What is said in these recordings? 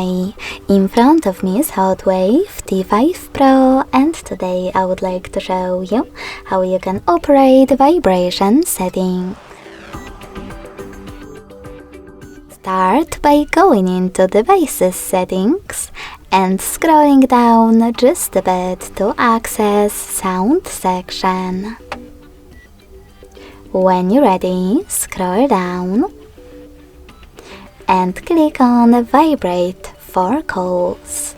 Hi, in front of me is Hotwav T5 Pro, and today I would like to show you how you can operate vibration setting. Start by going into Devices Settings and scrolling down just a bit to access Sound section. When you're ready, scroll down and click on Vibrate for calls.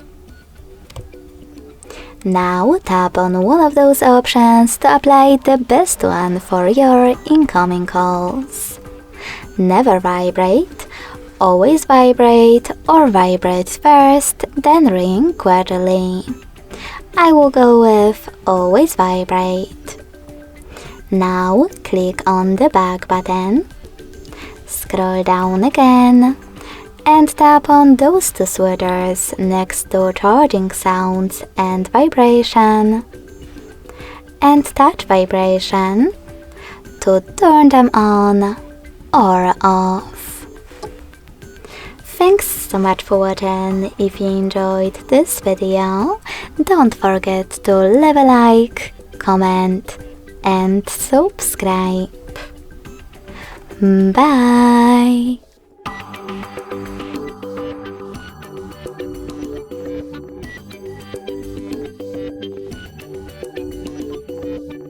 Now tap on one of those options to apply the best one for your incoming calls. Never vibrate, always vibrate, or vibrate first, then ring gradually. I will go with always vibrate. Now click on the back button. Scroll down again and tap on those two switches next to charging sounds and vibration, and touch vibration to turn them on or off. Thanks so much for watching. If you enjoyed this video, don't forget to leave a like, comment and subscribe. Bye!